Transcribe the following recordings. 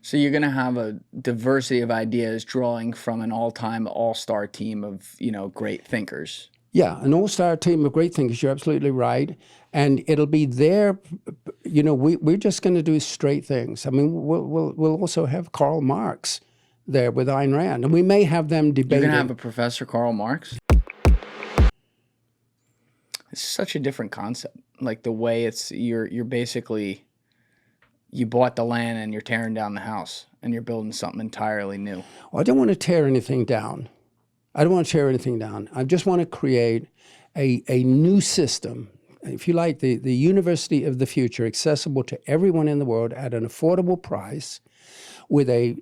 So you're going to have a diversity of ideas drawing from an all-time all-star team of, great thinkers. Yeah, an all-star team of great thinkers. You're absolutely right. And it'll be there, we're just going to do straight things. I mean, we'll also have Karl Marx there with Ayn Rand. And we may have them debating. You're going to have a Professor Karl Marx? It's such a different concept. Like the way you're basically, you bought the land and you're tearing down the house and you're building something entirely new. Well, I don't want to tear anything down. I just want to create a new system, if you like, the university of the future, accessible to everyone in the world at an affordable price with a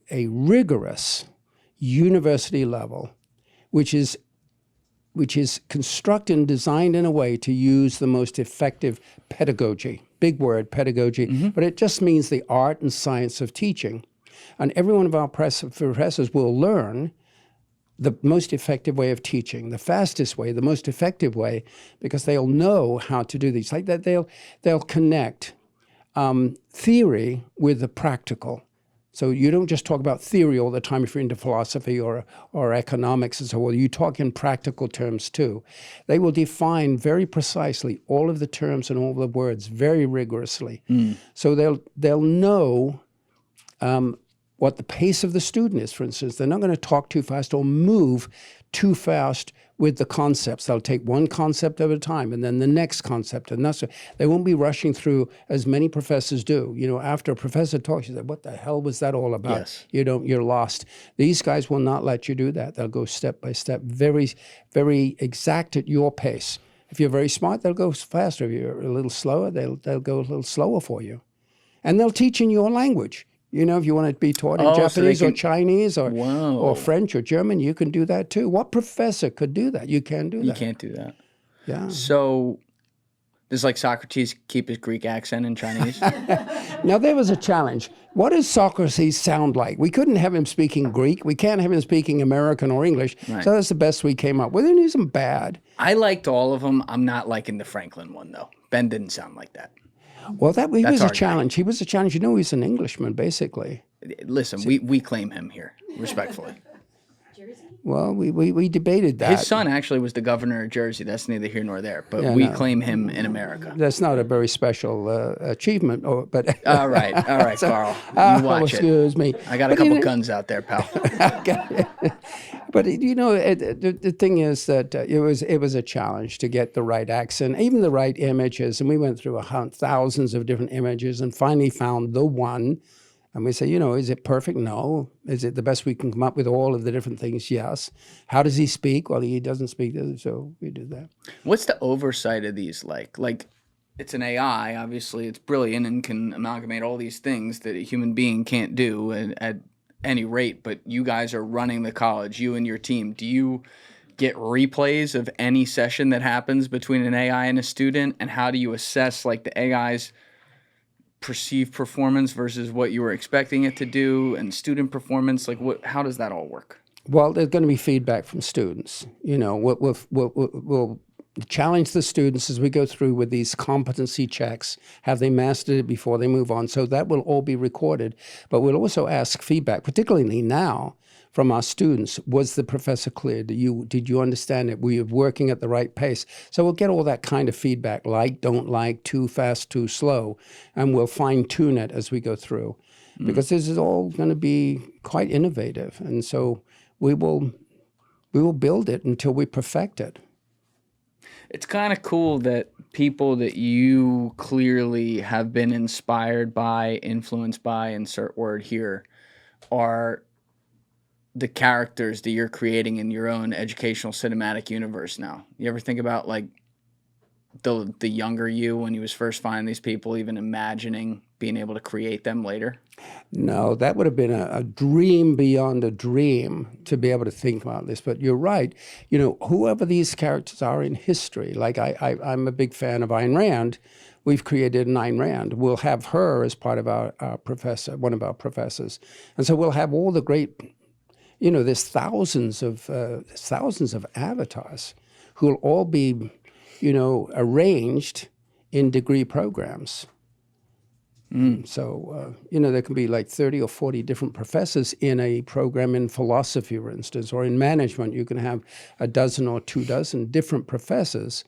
rigorous university level, which is constructed and designed in a way to use the most effective pedagogy. Big word, pedagogy, but it just means the art and science of teaching. And every one of our professors will learn the most effective way of teaching, the fastest way, the most effective way, because they'll know how to do these. Like that, they'll connect theory with the practical. So you don't just talk about theory all the time if you're into philosophy or economics and so on. You talk in practical terms too. They will define very precisely all of the terms and all the words very rigorously. So they'll know what the pace of the student is, for instance. They're not going to talk too fast or move too fast with the concepts. They'll take one concept at a time and then the next concept. And they won't be rushing through as many professors do. After a professor talks, you say, what the hell was that all about? Yes. You're lost. These guys will not let you do that. They'll go step by step, very, very exact at your pace. If you're very smart, they'll go faster. If you're a little slower, they'll go a little slower for you. And they'll teach in your language. If you want to be taught in Japanese or Chinese or French or German, you can do that too. What professor could do that? You can't do that. You can't do that. Yeah. So does like Socrates keep his Greek accent in Chinese? Now, there was a challenge. What does Socrates sound like? We couldn't have him speaking Greek. We can't have him speaking American or English. Right. So that's the best we came up with. And he isn't bad. I liked all of them. I'm not liking the Franklin one, though. Ben didn't sound like that. Well, he was a challenge. He was a challenge. He's an Englishman, basically. Listen, we claim him here, respectfully. Well, we debated that. His son actually was the governor of Jersey. That's neither here nor there. But we claim him in America. That's not a very special achievement. But all right, so, Carl. You watch excuse me. I got a couple guns out there, pal. But the thing is that it was a challenge to get the right accent, even the right images. And we went through thousands of different images and finally found the one. And we say, is it perfect? No. Is it the best we can come up with all of the different things? Yes. How does he speak? Well, he doesn't speak, so we did that. What's the oversight of these like? Like, it's an AI, obviously. It's brilliant and can amalgamate all these things that a human being can't do at any rate. But you guys are running the college, you and your team. Do you get replays of any session that happens between an AI and a student? And how do you assess like the AI's perceived performance versus what you were expecting it to do, and student performance? Like, how does that all work? Well, there's going to be feedback from students. We'll challenge the students as we go through with these competency checks. Have they mastered it before they move on? So that will all be recorded. But we'll also ask feedback, particularly now, from our students. Was the professor clear? Did you understand it? Were you working at the right pace? So we'll get all that kind of feedback, like, don't like, too fast, too slow, and we'll fine-tune it as we go through. Because this is all going to be quite innovative. And so we will build it until we perfect it. It's kind of cool that people that you clearly have been inspired by, influenced by, insert word here, are the characters that you're creating in your own educational cinematic universe now. You ever think about like the younger you when he was first finding these people, even imagining being able to create them later? No, that would have been a dream beyond a dream to be able to think about this. But you're right. Whoever these characters are in history, like I'm a big fan of Ayn Rand. We've created an Ayn Rand. We'll have her as part of our professor, one of our professors. And so we'll have all the great, there's thousands of avatars who will all be, arranged in degree programs. So, there can be like 30 or 40 different professors in a program in philosophy, for instance, or in management. You can have a dozen or 24 different professors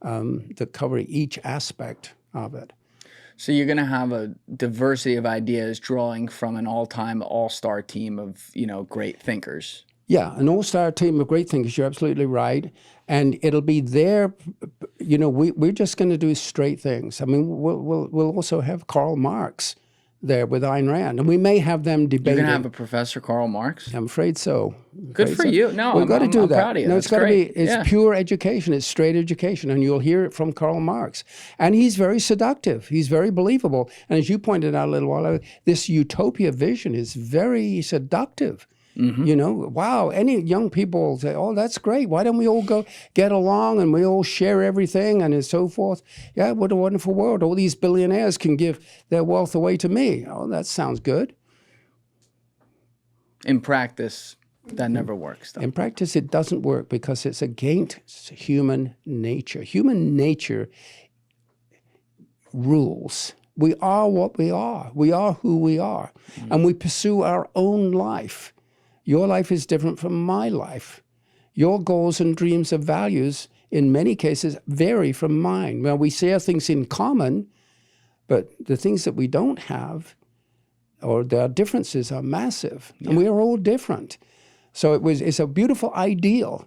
that cover each aspect of it. So you're going to have a diversity of ideas drawing from an all-time all-star team of, great thinkers. Yeah, an all-star team of great thinkers. You're absolutely right. And it'll be there, we're just going to do straight things. I mean, we'll also have Karl Marx there with Ayn Rand. And we may have them debating. You're going to have a Professor Karl Marx? I'm afraid so. Good for you. No, we've got to do I'm that. Proud of you. No, That's it's got to be, it's Yeah. pure education. It's straight education. And you'll hear it from Karl Marx. And he's very seductive. He's very believable. And as you pointed out a little while ago, this utopia vision is very seductive. Wow, any young people say, oh, that's great. Why don't we all go get along and we all share everything and so forth? Yeah, what a wonderful world. All these billionaires can give their wealth away to me. Oh, that sounds good. In practice, that never works, though. In practice, it doesn't work because it's against human nature. Human nature rules. We are what we are. We are who we are. And we pursue our own life. Your life is different from my life. Your goals and dreams and values, in many cases, vary from mine. Well, we share things in common, but the things that we don't have, or their differences, are massive. And we are all different. So it's a beautiful ideal,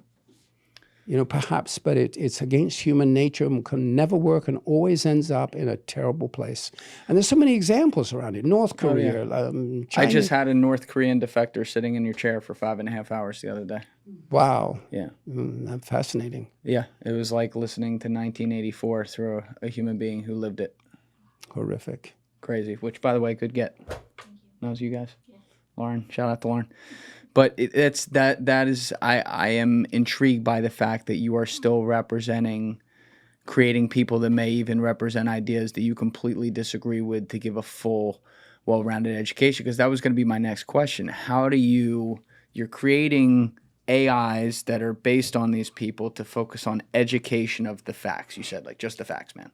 perhaps, but it's against human nature and can never work and always ends up in a terrible place. And there's so many examples around it. North Korea, China. I just had a North Korean defector sitting in your chair for 5.5 hours the other day. Wow. Yeah. That's fascinating. Yeah. It was like listening to 1984 through a human being who lived it. Horrific. Crazy. Which, by the way, good get. That was you guys? Yeah. Lauren. Shout out to Lauren. But I am intrigued by the fact that you are still creating people that may even represent ideas that you completely disagree with to give a full, well-rounded education. Because that was going to be my next question. How do you're creating AIs that are based on these people to focus on education of the facts. You said, like, just the facts, man.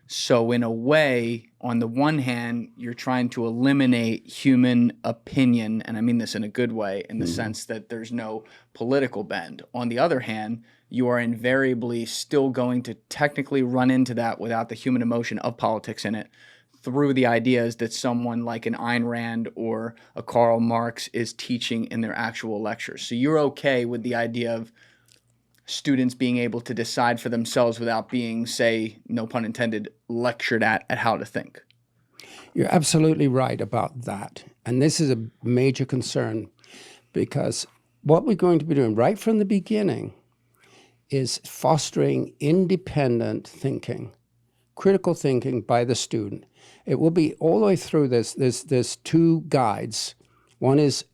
So in a way, on the one hand, you're trying to eliminate human opinion, and I mean this in a good way, in the sense that there's no political bend. On the other hand, you are invariably still going to technically run into that without the human emotion of politics in it, through the ideas that someone like an Ayn Rand or a Karl Marx is teaching in their actual lectures. So you're okay with the idea of students being able to decide for themselves without being, say, no pun intended, lectured at how to think. You're absolutely right about that. And this is a major concern, because what we're going to be doing right from the beginning is fostering independent thinking, critical thinking by the student. It will be all the way through this. There's two guides. One is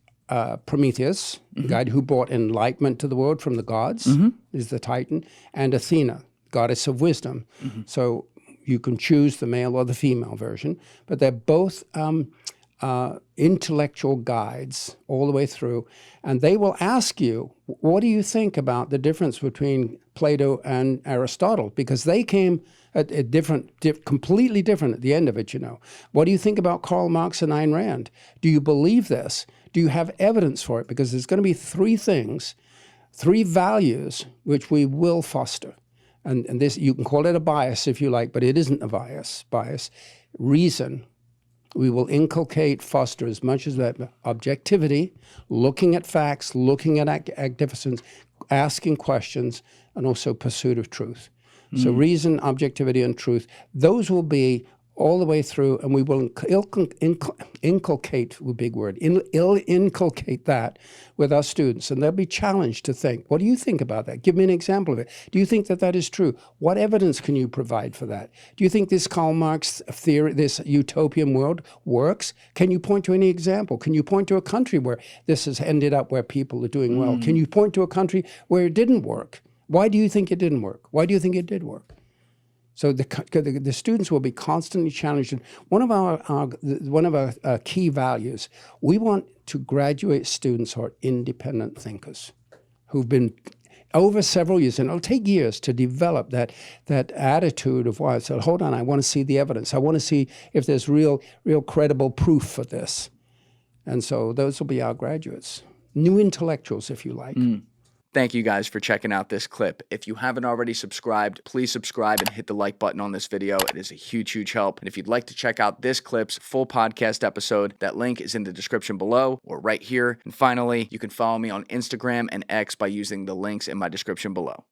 Prometheus, the guy who brought enlightenment to the world from the gods, is the Titan, and Athena, goddess of wisdom. So you can choose the male or the female version, but they're both intellectual guides all the way through, and they will ask you, what do you think about the difference between Plato and Aristotle? Because they came at a completely different at the end of it, What do you think about Karl Marx and Ayn Rand? Do you believe this? Do you have evidence for it? Because there's going to be three things, three values, which we will foster. And this, you can call it a bias if you like, but it isn't a bias. Reason. We will inculcate, foster as much as that objectivity, looking at facts, looking at activities, asking questions, and also pursuit of truth. So reason, objectivity, and truth, those will be all the way through, and we will inculcate, a big word, inculcate that with our students, and they'll be challenged to think, what do you think about that? Give me an example of it. Do you think that that is true? What evidence can you provide for that? Do you think this Karl Marx theory, this utopian world works? Can you point to any example? Can you point to a country where this has ended up where people are doing well? Can you point to a country where it didn't work? Why do you think it didn't work? Why do you think it did work? So the students will be constantly challenged. And one of our key values, we want to graduate students who are independent thinkers, who've been over several years, and it'll take years to develop that attitude of why. So hold on, I want to see the evidence. I want to see if there's real credible proof for this. And so those will be our graduates, new intellectuals, if you like. Thank you guys for checking out this clip. If you haven't already subscribed, please subscribe and hit the like button on this video. It is a huge, huge help. And if you'd like to check out this clip's full podcast episode, that link is in the description below or right here. And finally, you can follow me on Instagram and X by using the links in my description below.